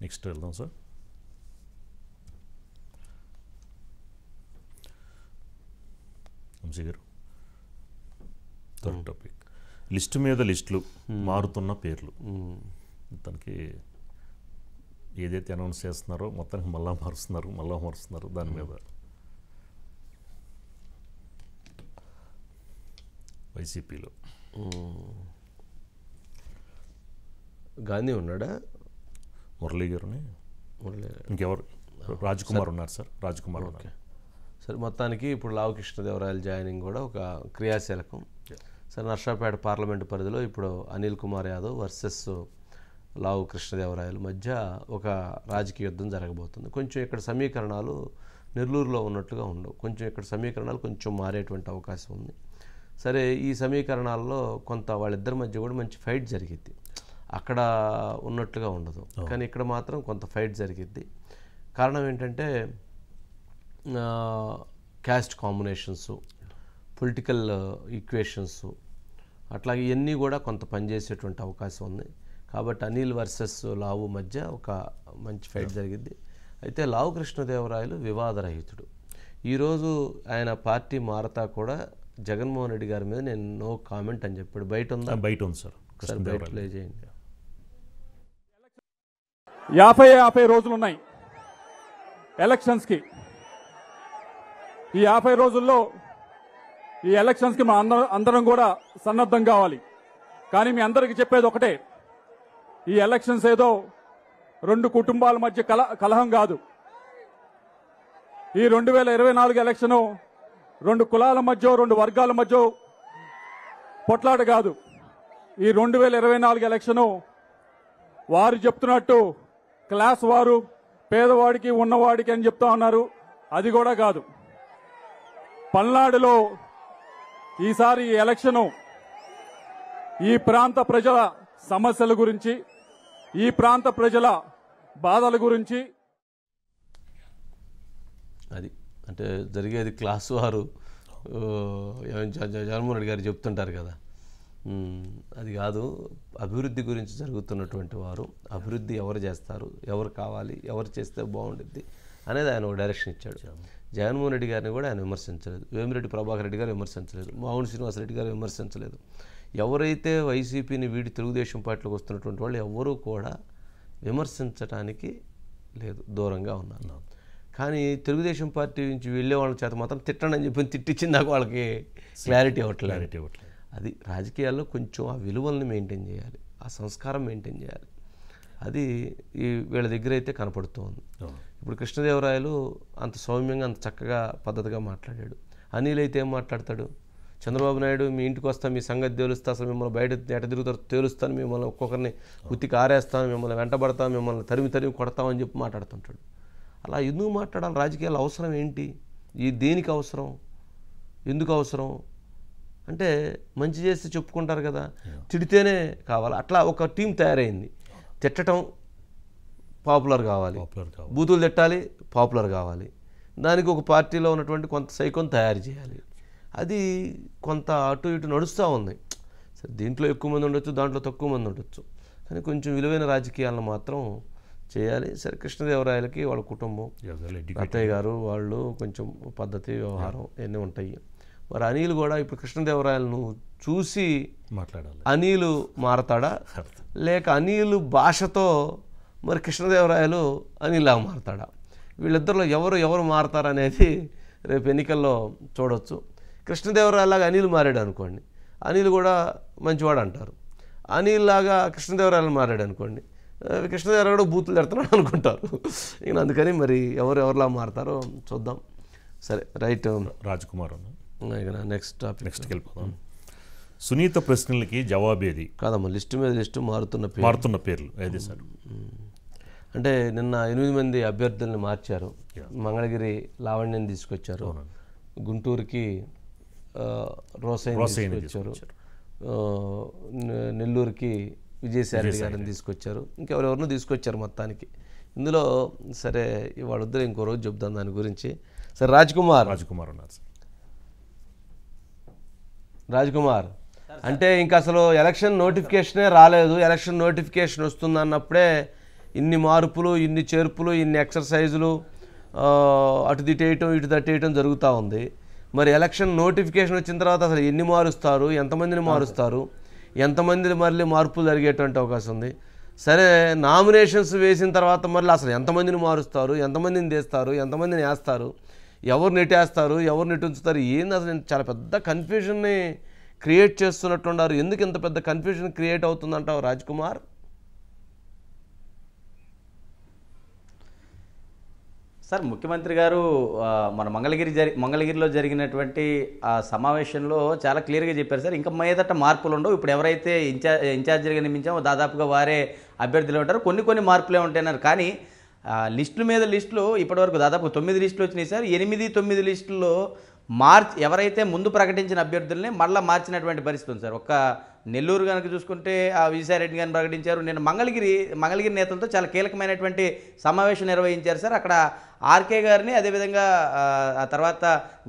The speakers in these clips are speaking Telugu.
నెక్స్ట్ వెళ్దాం సార్. వంశీ గారు, థర్డ్ టాపిక్, లిస్టు మీద లిస్టులు, మారుతున్న పేర్లు. మొత్తానికి ఏదైతే అనౌన్స్ చేస్తున్నారో మొత్తానికి మళ్ళా మారుస్తున్నారు దాని మీద. వైసీపీలో గాంధీ ఉన్నాడా, మురళీ గారుని, ఇంకెవరు, రాజ్ కుమార్ ఉన్నారు సార్, రాజ్ కుమార్ ఉన్నారు. సరే, మొత్తానికి ఇప్పుడు లావు కృష్ణదేవరాయలు జాయినింగ్ కూడా ఒక క్రియాశీలకం. సరే, నర్సాపేట పార్లమెంటు పరిధిలో ఇప్పుడు అనిల్ కుమార్ యాదవ్ వర్సెస్ లావు కృష్ణదేవరాయల మధ్య ఒక రాజకీయ యుద్ధం జరగబోతుంది. కొంచెం ఇక్కడ సమీకరణాలు నెల్లూరులో ఉన్నట్లుగా ఉండవు, కొంచెం ఇక్కడ సమీకరణాలు కొంచెం మారేటువంటి అవకాశం ఉంది. సరే, ఈ సమీకరణాల్లో కొంత వాళ్ళిద్దరి మధ్య కూడా మంచి ఫైట్ జరిగిద్ది, అక్కడ ఉన్నట్లుగా ఉండదు, కానీ ఇక్కడ మాత్రం కొంత ఫైట్ జరిగిద్ది. కారణం ఏంటంటే క్యాస్ట్ కాంబినేషన్స్, పొలిటికల్ ఈక్వేషన్స్, అట్లాగే ఇవన్నీ కూడా కొంత పనిచేసేటువంటి అవకాశం ఉంది. కాబట్టి అనిల్ వర్సెస్ లావు మధ్య ఒక మంచి ఫైట్ జరిగింది. అయితే లావు కృష్ణదేవరాయలు వివాదరహితుడు. ఈరోజు ఆయన పార్టీ మారతా కూడా జగన్మోహన్ రెడ్డి గారి మీద నేను నో కామెంట్ అని చెప్పాడు. బయట ఉందా? బయట ఉంది సార్. బయట ప్లే చేయండి. 50 రోజులు ఉన్నాయి ఎలక్షన్స్కి. ఈ 50 రోజుల్లో ఈ ఎలక్షన్స్కి మా అందరం కూడా సన్నద్ధం కావాలి. కానీ మీ అందరికీ చెప్పేది ఒకటే, ఈ ఎలక్షన్స్ ఏదో 2 కుటుంబాల మధ్య కలహం కాదు. ఈ 2024 ఎలక్షను 2 కులాల మధ్య, 2 వర్గాల మధ్య పొట్లాట కాదు. ఈ 2024 ఎలక్షను వారు చెప్తున్నట్టు క్లాస్ వారు, పేదవాడికి ఉన్నవాడికి అని చెప్తా ఉన్నారు, అది కూడా కాదు. పల్నాడులో ఈసారి ఈ ఎలక్షను ఈ ప్రాంత ప్రజల సమస్యల గురించి, ఈ ప్రాంత ప్రజల బాధల గురించి. అది అంటే జరిగేది క్లాస్ వారు, జగన్మోహన్ రెడ్డి గారు చెప్తుంటారు కదా, అది కాదు. అభివృద్ధి గురించి జరుగుతున్నటువంటి వారు, అభివృద్ధి ఎవరు చేస్తారు, ఎవరు కావాలి, ఎవరు చేస్తే బాగుంటుంది అనేది ఆయన ఒక డైరెక్షన్ ఇచ్చాడు. జగన్మోహన్ రెడ్డి గారిని కూడా ఆయన విమర్శించలేదు, వేమిరెడ్డి ప్రభాకర్ రెడ్డి గారు విమర్శించలేదు, మావుని శ్రీనివాసరెడ్డి గారు విమర్శించలేదు. ఎవరైతే వైసీపీని వీడి తెలుగుదేశం పార్టీలోకి వస్తున్నటువంటి వాళ్ళు ఎవరూ కూడా విమర్శించడానికి లేదు, దూరంగా ఉన్నారు. కానీ తెలుగుదేశం పార్టీ నుంచి వెళ్ళే వాళ్ళ చేత మాత్రం తిట్టండి అని చెప్పి తిట్టించింది నాకు వాళ్ళకి క్లారిటీ అవ్వట్లేదు. అది రాజకీయాల్లో కొంచెం ఆ విలువల్ని మెయింటైన్ చేయాలి, ఆ సంస్కారం మెయింటైన్ చేయాలి. అది ఈ వీళ్ళ దగ్గర అయితే కనపడుతోంది. ఇప్పుడు కృష్ణదేవరాయలు అంత సౌమ్యంగా, అంత చక్కగా, పద్ధతిగా మాట్లాడాడు. అనిల్ అయితే ఏం మాట్లాడతాడు, చంద్రబాబు నాయుడు మీ ఇంటికి వస్తా, మీ సంగతి తేలుస్తా, అసలు మిమ్మల్ని బయట ఎట తిరుగుతారు తేలుస్తాను, మిమ్మల్ని ఒక్కొక్కరిని ఉత్తికి ఆరేస్తాను, మిమ్మల్ని వెంటబడతాను, మిమ్మల్ని తరిమి కొడతామని చెప్పి మాట్లాడుతుంటాడు. అలా ఎందుకు మాట్లాడాలి? రాజకీయాలు అవసరం ఏంటి? ఈ దేనికి అవసరం, ఎందుకు అవసరం అంటే మంచి చేస్తే చెప్పుకుంటారు కదా, తిడితేనే కావాలి. అట్లా ఒక టీం తయారైంది. తిట్టడం పాపులర్ కావాలి, బూతులు తిట్టాలి పాపులర్ కావాలి, దానికి ఒక పార్టీలో ఉన్నటువంటి కొంత సైకోని తయారు చేయాలి. అది కొంత అటు ఇటు నడుస్తూ ఉంది. సరే, దీంట్లో ఎక్కువ మంది ఉండొచ్చు, దాంట్లో తక్కువ మంది ఉండొచ్చు, కానీ కొంచెం విలువైన రాజకీయాలను మాత్రం చేయాలి. సరే, కృష్ణదేవరాయలకి వాళ్ళ కుటుంబం, అత్తయ్య గారు వాళ్ళు కొంచెం పద్ధతి, వ్యవహారం ఇవన్నీ ఉంటాయి. మరి అనిల్ కూడా ఇప్పుడు కృష్ణదేవరాయలను చూసి మాట్లాడాలి. అనిల్ మారతాడా, లేక అనిల్ భాషతో మరి కృష్ణదేవరాయలు అనిల్లా మారతాడా? వీళ్ళిద్దరిలో ఎవరు మారతారనేది రేపు ఎన్నికల్లో చూడవచ్చు. కృష్ణదేవరాయలాగా అనిల్ మారాడు అనుకోండి, అనిల్ కూడా మంచివాడు అంటారు. అనిల్ లాగా కృష్ణదేవరాయలు మారాడు అనుకోండి, కృష్ణదేవరాయలు కూడా బూతులు తిడుతున్నాడు అనుకుంటారు. ఇక అందుకని మరి ఎవరిలా మారతారో చూద్దాం. సరే, రైట్. రాజ్ కుమార్ నెక్స్ట్కి వెళ్ళిపోదాం. సునీత ప్రశ్నలకి జవాబేది కాదమ్మా, లిస్టు మీద లిస్టు మారుతున్న పేర్లు అయితే సార్. అంటే నిన్న 8 మంది అభ్యర్థులను మార్చారు. మంగళగిరి లావణ్యని తీసుకొచ్చారు, గుంటూరుకి రోసయ్యని తీసుకొచ్చారు, నెల్లూరుకి విజయసాయి గారిని తీసుకొచ్చారు, ఇంకెవరెవరినో తీసుకొచ్చారు మొత్తానికి. ఇందులో సరే వాళ్ళిద్దరు ఇంకో రోజు చెప్తాను దాని గురించి. సరే, రాజ్ కుమార్ ఉన్నారు సార్. రాజ్ కుమార్ అంటే ఇంకా అసలు ఎలక్షన్ నోటిఫికేషనే రాలేదు, ఎలక్షన్ నోటిఫికేషన్ వస్తుంది అన్నప్పుడే ఇన్ని మార్పులు, ఇన్ని చేర్పులు, ఇన్ని ఎక్సర్సైజులు, అటు దిటేయటం ఇటు దట్టేయటం జరుగుతూ ఉంది. మరి ఎలక్షన్ నోటిఫికేషన్ వచ్చిన తర్వాత అసలు ఎన్ని మారుస్తారు, ఎంతమందిని మారుస్తారు, ఎంతమంది మళ్ళీ మార్పులు జరిగేటువంటి అవకాశం ఉంది. సరే, నామినేషన్స్ వేసిన తర్వాత మళ్ళీ అసలు ఎంతమందిని మారుస్తారు, ఎంతమందిని తీస్తారు, ఎంతమందిని వేస్తారు, ఎవరు నెట్టేస్తారు, ఎవరు నెట్టుంచుతారు, ఏంది అసలు చాలా పెద్ద కన్ఫ్యూజన్ని క్రియేట్ చేస్తున్నట్టున్నారు. ఎందుకు ఇంత పెద్ద కన్ఫ్యూజన్ క్రియేట్ అవుతుందంటావు రాజ్ కుమార్? సార్, ముఖ్యమంత్రి గారు మన మంగళగిరిలో జరిగినటువంటి ఆ సమావేశంలో చాలా క్లియర్గా చెప్పారు సార్. ఇంకా మీదట మార్పులు ఉండవు. ఇప్పుడు ఎవరైతే ఇన్ఛార్జీలుగా నియమించామో దాదాపుగా వారే అభ్యర్థులు ఉంటారు. కొన్ని మార్పులే ఉంటాయన్నారు. కానీ లిస్టుల మీద లిస్టులు ఇప్పటివరకు దాదాపు 9 లిస్టులు వచ్చినాయి సార్. 8-9 లిస్టుల్లో ఎవరైతే ముందు ప్రకటించిన అభ్యర్థుల్ని మళ్ళీ మార్చినటువంటి పరిస్థితి ఉంది సార్. ఒక్క నెల్లూరు కనుక చూసుకుంటే విజయసాయిరెడ్డి గారిని ప్రకటించారు. నేను మంగళగిరి నేతలతో చాలా కీలకమైనటువంటి సమావేశం నిర్వహించారు సార్. అక్కడ ఆర్కే గారిని, అదేవిధంగా ఆ తర్వాత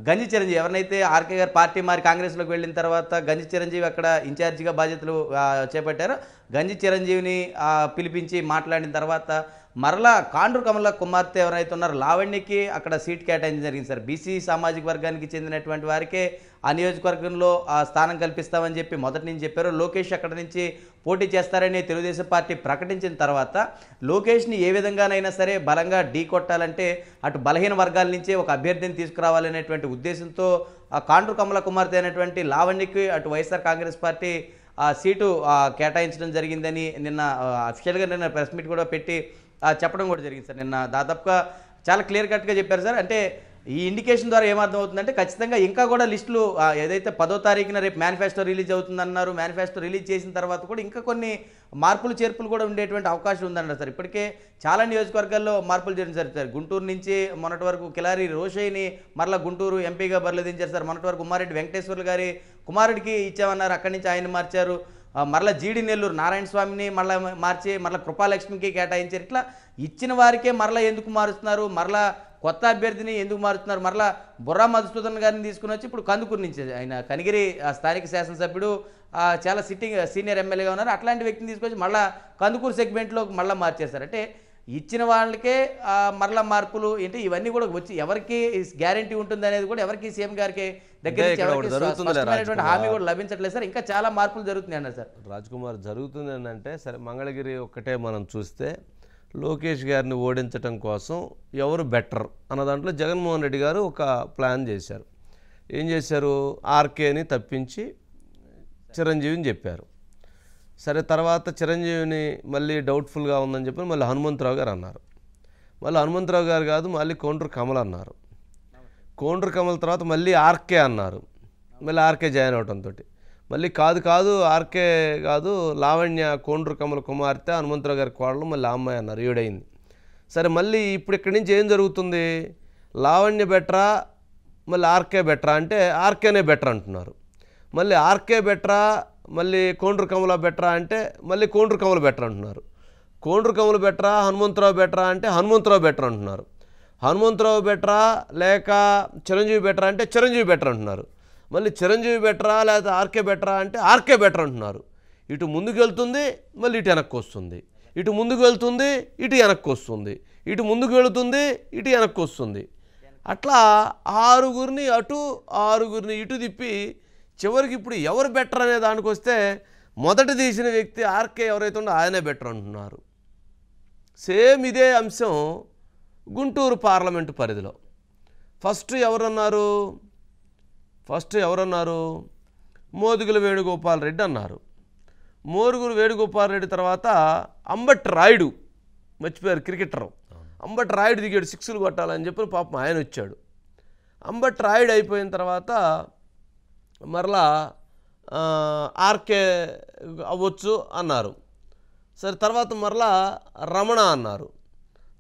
గంజి చిరంజీవి, ఎవరినైతే ఆర్కే గారు పార్టీ మారి కాంగ్రెస్లోకి వెళ్ళిన తర్వాత గంజి చిరంజీవి అక్కడ ఇన్ఛార్జిగా బాధ్యతలు చేపట్టారు. గంజి చిరంజీవిని పిలిపించి మాట్లాడిన తర్వాత మరలా కాండ్రు కమల కుమార్తె ఎవరైతే ఉన్నారో లావణ్యకి అక్కడ సీట్ కేటాయించడం జరిగింది సార్. బీసీ సామాజిక వర్గానికి చెందినటువంటి వారికే ఆ నియోజకవర్గంలో ఆ స్థానం కల్పిస్తామని చెప్పి మొదటి నుంచి చెప్పారు. లోకేష్ అక్కడ నుంచి పోటీ చేస్తారని తెలుగుదేశం పార్టీ ప్రకటించిన తర్వాత లోకేష్ని ఏ విధంగానైనా సరే బలంగా ఢీ కొట్టాలంటే అటు బలహీన వర్గాల నుంచే ఒక అభ్యర్థిని తీసుకురావాలనేటువంటి ఉద్దేశంతో ఆ కాండ్రు కమల కుమార్తె అయినటువంటి లావణ్యకి అటు వైఎస్ఆర్ కాంగ్రెస్ పార్టీ ఆ సీటు కేటాయించడం జరిగిందని నిన్న అఫీషియల్గా నిన్న ప్రెస్ మీట్ కూడా పెట్టి చెప్పడం కూడా జరిగింది సార్. నిన్న దాదాపుగా చాలా క్లియర్ కట్గా చెప్పారు సార్. అంటే ఈ ఇండికేషన్ ద్వారా ఏమర్థం అవుతుందంటే ఖచ్చితంగా ఇంకా కూడా లిస్టులు ఏదైతే 10వ తారీఖున రేపు మేనిఫెస్టో రిలీజ్ అవుతుందన్నారు, మేనిఫెస్టో రిలీజ్ చేసిన తర్వాత కూడా ఇంకా కొన్ని మార్పులు చేర్పులు కూడా ఉండేటువంటి అవకాశం ఉందన్నారు సార్. ఇప్పటికే చాలా నియోజకవర్గాల్లో మార్పులు జరిగింది సార్. గుంటూరు నుంచి మొన్నటి వరకు కిలారి రోషయ్యని మరలా గుంటూరు ఎంపీగా బరిలోదించారు సార్. మొన్నటి వరకు ఉమ్మారెడ్డి వెంకటేశ్వర్లు గారి కుమారుడికి ఇచ్చామన్నారు, అక్కడి నుంచి ఆయన మార్చారు. మరలా జీడి నెల్లూరు నారాయణ స్వామిని మరలా మార్చి మరలా కృపాలక్ష్మికి కేటాయించారు. ఇట్లా ఇచ్చిన వారికే మరలా ఎందుకు మారుస్తున్నారు, మరలా కొత్త అభ్యర్థిని ఎందుకు మారుతున్నారు, మరలా బుర్రా మధుసూదన్ గారిని తీసుకుని వచ్చి ఇప్పుడు కందుకూరు నుంచి ఆయన కనిగిరి స్థానిక శాసనసభ్యుడు చాలా సీనియర్ ఎమ్మెల్యేగా ఉన్నారు. అట్లాంటి వ్యక్తిని తీసుకొచ్చి మళ్ళీ కందుకూరు సెగ్మెంట్లో మళ్ళీ మార్చేస్తారు. అంటే ఇచ్చిన వాళ్ళకే మరలా మార్పులు ఏంటి, ఇవన్నీ కూడా వచ్చి ఎవరికి గ్యారంటీ ఉంటుంది అనేది కూడా ఎవరికి సీఎం గారికి దగ్గర హామీ కూడా లభించట్లేదు సార్. ఇంకా చాలా మార్పులు జరుగుతున్నాయి అన్నారు సార్. రాజ్ కుమార్, జరుగుతుంది అంటే సరే మంగళగిరి ఒక్కటే మనం చూస్తే లోకేష్ గారిని ఓడించడం కోసం ఎవరు బెటర్ అన్న దాంట్లో జగన్మోహన్ రెడ్డి గారు ఒక ప్లాన్ చేశారు. ఏం చేశారు, ఆర్కేని తప్పించి చిరంజీవిని చెప్పారు. సరే, తర్వాత చిరంజీవిని మళ్ళీ డౌట్ఫుల్గా ఉందని చెప్పి మళ్ళీ హనుమంతరావు గారు అన్నారు. మళ్ళీ హనుమంతరావు గారు కాదు, మళ్ళీ కోండ్రు కమల్ అన్నారు. కోండ్రు కమల్ తర్వాత మళ్ళీ ఆర్కే అన్నారు. మళ్ళీ ఆర్కే జాయిన్ అవడంతో మళ్ళీ కాదు ఆర్కే కాదు, లావణ్య కోండ్రు కమల కుమార్తె హనుమంతరావు గారి కోడలు, మళ్ళీ అమ్మాయి అన్నారు. ఏడైంది. సరే, మళ్ళీ ఇప్పుడు ఇక్కడి నుంచి ఏం జరుగుతుంది, లావణ్య బెటరా మళ్ళీ ఆర్కే బెటరా అంటే ఆర్కేనే బెటర్ అంటున్నారు. మళ్ళీ ఆర్కే బెటరా మళ్ళీ కోండ్రు కమల బెటరా అంటే మళ్ళీ కోండ్రు కమల బెటర్ అంటున్నారు. కోండ్రు కమల బెటరా హనుమంతరావు బెటరా అంటే హనుమంతరావు బెటర్ అంటున్నారు. హనుమంతరావు బెటరా లేక చిరంజీవి బెటరా అంటే చిరంజీవి బెటర్ అంటున్నారు. మళ్ళీ చిరంజీవి బెటరా లేకపోతే ఆర్కే బెటరా అంటే ఆర్కే బెటర్ అంటున్నారు. ఇటు ముందుకు వెళ్తుంది, మళ్ళీ ఇటు వెనక్కి వస్తుంది, ఇటు ముందుకు వెళ్తుంది, ఇటు వెనక్కి వస్తుంది, ఇటు ముందుకు వెళుతుంది, ఇటు వెనక్కి వస్తుంది. అట్లా 6గురిని అటు 6గురిని ఇటు తిప్పి చివరికి ఇప్పుడు ఎవరు బెటర్ అనే దానికి వస్తే మొదట తీసిన వ్యక్తి ఆర్కే ఎవరైతే ఉందో ఆయనే బెటర్ అంటున్నారు. సేమ్ ఇదే అంశం గుంటూరు పార్లమెంటు పరిధిలో ఫస్ట్ ఎవరన్నారు, మోదుగుల వేణుగోపాల్ రెడ్డి అన్నారు. మోరుగురు వేణుగోపాల్ రెడ్డి తర్వాత అంబటి రాయుడు, మర్చిపోయారు క్రికెటరు, అంబటి రాయుడు దిగాడు 6లు కొట్టాలని చెప్పి పాపం ఆయన వచ్చాడు. అంబటి రాయుడు అయిపోయిన తర్వాత మరలా ఆర్కే అవ్వచ్చు అన్నారు. సరే, తర్వాత మరలా రమణ అన్నారు.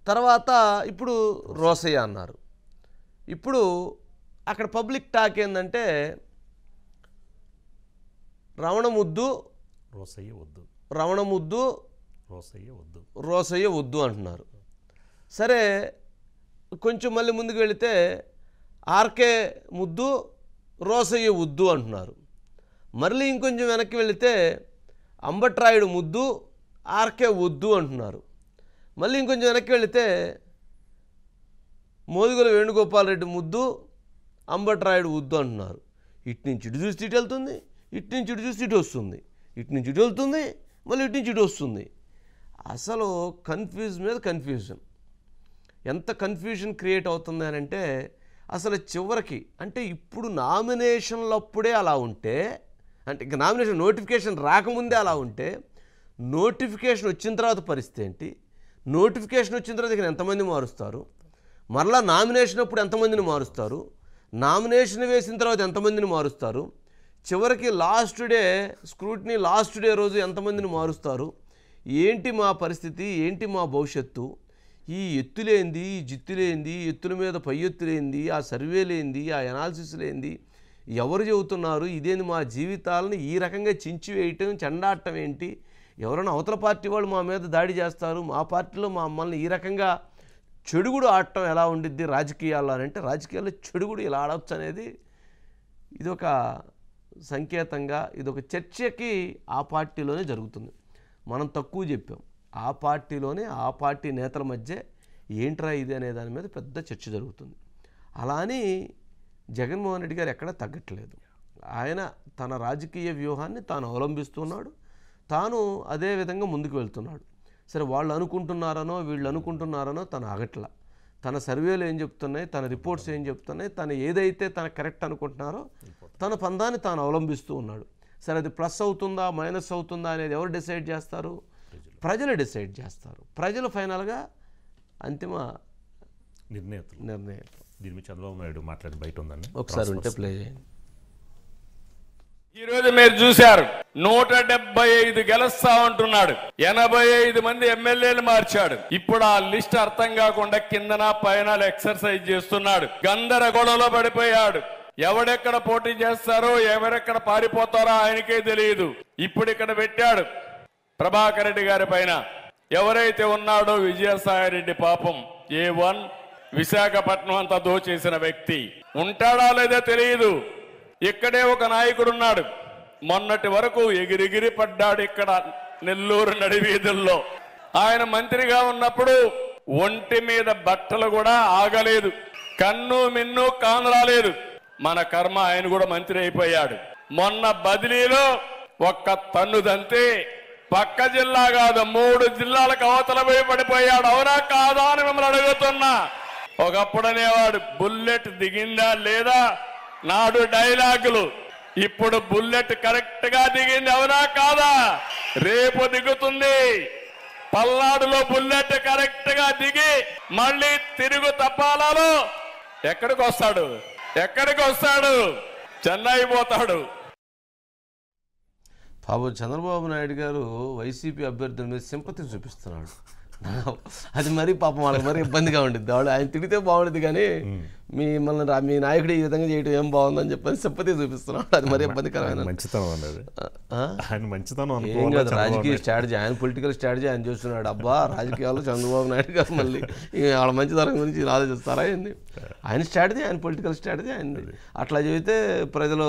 తర్వాత ఇప్పుడు రోసయ్య అన్నారు. ఇప్పుడు అక్కడ పబ్లిక్ టాక్ ఏంటంటే రోసయ్య వద్దు అంటున్నారు. సరే, కొంచెం మళ్ళీ ముందుకు వెళితే ఆర్కే ముద్దు రోసయ్య వద్దు అంటున్నారు. మళ్ళీ ఇంకొంచెం వెనక్కి వెళితే అంబట్రాయుడు ముద్దు ఆర్కే వద్దు అంటున్నారు. మళ్ళీ ఇంకొంచెం వెనక్కి వెళితే మోదుగుల వేణుగోపాల్ రెడ్డి ముద్దు, అంబట్రాయుడు ఉద్దు అంటున్నారు. ఇటు నుంచి ఇటు చూస్తే ఇటు వెళ్తుంది, ఇటు నుంచి ఇటు చూస్తే ఇటు వస్తుంది, ఇటు నుంచి ఇటు వెళ్తుంది, మళ్ళీ ఇటు నుంచి ఇటు వస్తుంది. అసలు కన్ఫ్యూజ్ మీద కన్ఫ్యూజన్. ఎంత కన్ఫ్యూజన్ క్రియేట్ అవుతుంది అని అంటే అసలు చివరికి అంటే ఇప్పుడు నామినేషన్లప్పుడే అలా ఉంటే, అంటే ఇంకా నామినేషన్ నోటిఫికేషన్ రాకముందే అలా ఉంటే, నోటిఫికేషన్ వచ్చిన తర్వాత పరిస్థితి ఏంటి, నోటిఫికేషన్ వచ్చిన తర్వాత ఇక్కడ ఎంతమంది మారుస్తారు, మరలా నామినేషన్ అప్పుడు ఎంతమందిని మారుస్తారు, నామినేషన్ వేసిన తర్వాత ఎంతమందిని మారుస్తారు, చివరికి last day scrutiny last day రోజు ఎంతమందిని మారుస్తారు, ఏంటి మా పరిస్థితి, ఏంటి మా భవిష్యత్తు, ఈ ఎత్తులేంది, ఈ జిత్తులేంది, ఎత్తుల మీద పై ఎత్తులేంది, ఆ సర్వేలేంది, ఆ ఎనాలిసిస్ లేంది, ఎవరు చెబుతున్నారు, ఇదేంది మా జీవితాలను ఈ రకంగా చించి వేయటం, చెండాడటం ఏంటి, ఎవరైనా అవతల పార్టీ వాళ్ళు మా మీద దాడి చేస్తారు, మా పార్టీలో మమ్మల్ని ఈ రకంగా చెడుగుడు ఆడటం ఎలా ఉండిద్ది రాజకీయాల్లో అని అంటే, రాజకీయాల్లో చెడుగుడు ఇలా ఆడవచ్చు అనేది ఇదొక సంకేతంగా, ఇదొక చర్చకి ఆ పార్టీలోనే జరుగుతుంది. మనం తక్కువ చెప్పాం, ఆ పార్టీలోనే ఆ పార్టీ నేతల మధ్య ఏంట్రా ఇది అనే దాని మీద పెద్ద చర్చ జరుగుతుంది. అలా అని జగన్మోహన్ రెడ్డి గారు ఎక్కడా తగ్గట్లేదు. ఆయన తన రాజకీయ వ్యూహాన్ని తాను అవలంబిస్తున్నాడు, తాను అదే విధంగా ముందుకు వెళ్తున్నాడు. సరే వాళ్ళు అనుకుంటున్నారనో వీళ్ళు అనుకుంటున్నారనో తను ఆగట్ల. తన సర్వేలు ఏం చెప్తున్నాయి, తన రిపోర్ట్స్ ఏం చెప్తున్నాయి, తను ఏదైతే తన కరెక్ట్ అనుకుంటున్నారో తన పందాన్ని తాను అవలంబిస్తూ ఉన్నాడు. సరే అది ప్లస్ అవుతుందా మైనస్ అవుతుందా అనేది ఎవరు డిసైడ్ చేస్తారు? ప్రజలు డిసైడ్ చేస్తారు. ప్రజలు ఫైనల్గా అంతిమ నిర్ణయం. దీని మీద చంద్రబాబు నాయుడు మాట్లాడి బయట ఉందండి, ఒకసారి ఉంటే ప్లే చేయండి. ఈరోజు మీరు చూశారు 175 గెలుస్తా ఉంటున్నాడు, 85 మంది ఎమ్మెల్యేలు మార్చాడు. ఇప్పుడు ఆ లిస్ట్ అర్థం కాకుండా కిందన పైన ఎక్సర్సైజ్ చేస్తున్నాడు, గందరగోళంలో పడిపోయాడు. ఎవడెక్కడ పోటీ చేస్తారో ఎవరెక్కడ పారిపోతారో ఆయనకే తెలియదు. ఇప్పుడు ఇక్కడ పెట్టాడు ప్రభాకర్ రెడ్డి గారి పైన ఎవరైతే ఉన్నాడో విజయసాయి రెడ్డి, పాపం A1 విశాఖపట్నం అంతా దోచేసిన వ్యక్తి, ఉంటాడా లేదో తెలియదు. ఇక్కడే ఒక నాయకుడు ఉన్నాడు, మొన్నటి వరకు ఎగిరిగిరి పడ్డాడు ఇక్కడ నెల్లూరు నడివీధుల్లో. ఆయన మంత్రిగా ఉన్నప్పుడు ఒంటి మీద బట్టలు కూడా ఆగలేదు, కన్ను మిన్ను కానరాలేదు. మన కర్మ ఆయన కూడా మంత్రి అయిపోయాడు. మొన్న బదిలీలో ఒక్క తన్నుదంతే పక్క జిల్లా కాదు 3 జిల్లాలకు అవతల పోయి పడిపోయాడు. అవునా కాదా అని మిమ్మల్ని అడుగుతున్నా. ఒకప్పుడు అనేవాడు బుల్లెట్ దిగిందా లేదా, నాడు డైలాగులు. ఇప్పుడు బుల్లెట్ కరెక్ట్ గా దిగింది, అవునా కాదా? రేపు దిగుతుంది. పల్నాడులో బుల్లెట్ కరెక్ట్ గా దిగి మళ్ళీ తిరుగు తపాలలో ఎక్కడికి వస్తాడు? చెన్నై పోతాడు. పాపం చంద్రబాబు నాయుడు గారు వైసీపీ అభ్యర్థుల మీద సింపతి చూపిస్తున్నాడు. అది మరీ పాపం వాళ్ళకి మరీ ఇబ్బందిగా ఉండిద్ది. వాళ్ళు ఆయన తిడితే బాగుండేది, కానీ మిమ్మల్ని మీ నాయకుడు ఈ విధంగా చేయడం ఏం బాగుందని చెప్పని సింపతి చూపిస్తున్నాడు. అది మరీ ఇబ్బందికరమైన మంచితనం. ఏం కాదు, రాజకీయ స్ట్రాటజీ, ఆయన పొలిటికల్ స్ట్రాటజీ ఆయన చూస్తున్నాడు. అబ్బా రాజకీయాల్లో చంద్రబాబు నాయుడు గారు మళ్ళీ వాళ్ళ మంచితనం గురించి ఆలోచిస్తారా ఏంది? ఆయన స్ట్రాటజీ, ఆయన పొలిటికల్ స్ట్రాటజీ ఆయన. అట్లా చెబితే ప్రజలు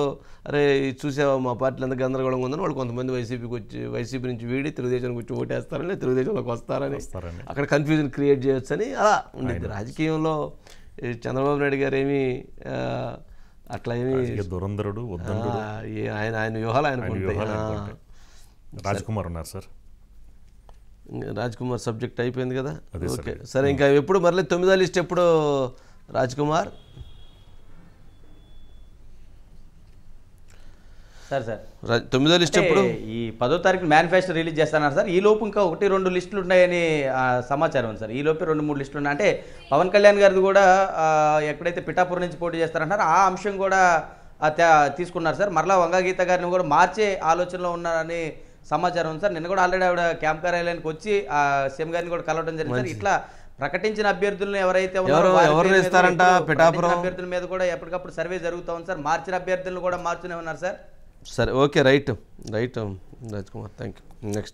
అరే చూసావా మా పార్టీలో ఎంత గందరగోళంగా ఉందని వాళ్ళు కొంతమంది వైసీపీ నుంచి వీడి తెలుగుదేశానికి వచ్చి ఓటేస్తారని, తెలుగుదేశంలోకి వస్తారని, అక్కడ కన్ఫ్యూజన్ క్రియేట్ చేయొచ్చు అని అలా ఉండేది. రాజకీయంలో చంద్రబాబు నాయుడు గారు ఏమి అట్లా ఏమి దురంధరుడు ఆయన వ్యూహాలు ఆయన. రాజ్కుమార్ ఉన్నారు సార్, రాజ్కుమార్ సబ్జెక్ట్ అయిపోయింది కదా. ఓకే సరే, ఇంకా ఎప్పుడు మరలే 9వ లిస్ట్ ఎప్పుడు రాజ్కుమార్? సార్ 9వ లిస్ట్ ఎప్పుడు? ఈ 10వ తారీఖు మేనిఫెస్టో రిలీజ్ చేస్తున్నారు సార్. ఈ లోపు ఇంకా 1-2 లిస్టులు ఉన్నాయని సమాచారం ఉంది సార్. ఈ లోపే 2-3 లిస్టులు ఉన్నాయి. అంటే పవన్ కళ్యాణ్ గారిది కూడా ఎక్కడైతే పిఠాపురం నుంచి పోటీ చేస్తారంటారో ఆ అంశం కూడా తీసుకున్నారు సార్. మరలా వంగగీత గారిని కూడా మార్చే ఆలోచనలో ఉన్నారని సమాచారం ఉంది సార్. నిన్న కూడా ఆల్రెడీ ఆవిడ క్యాంప్ కార్యాలయానికి వచ్చి సీఎం గారిని కూడా కలవడం జరిగింది సార్. ఇట్లా ప్రకటించిన అభ్యర్థులను ఎవరైతే అభ్యర్థుల మీద కూడా ఎప్పటికప్పుడు సర్వే జరుగుతూ ఉంది సార్. మార్చిన అభ్యర్థులను కూడా మార్చునే ఉన్నారు సార్. సరే okay right Rajkumar, thank you. Next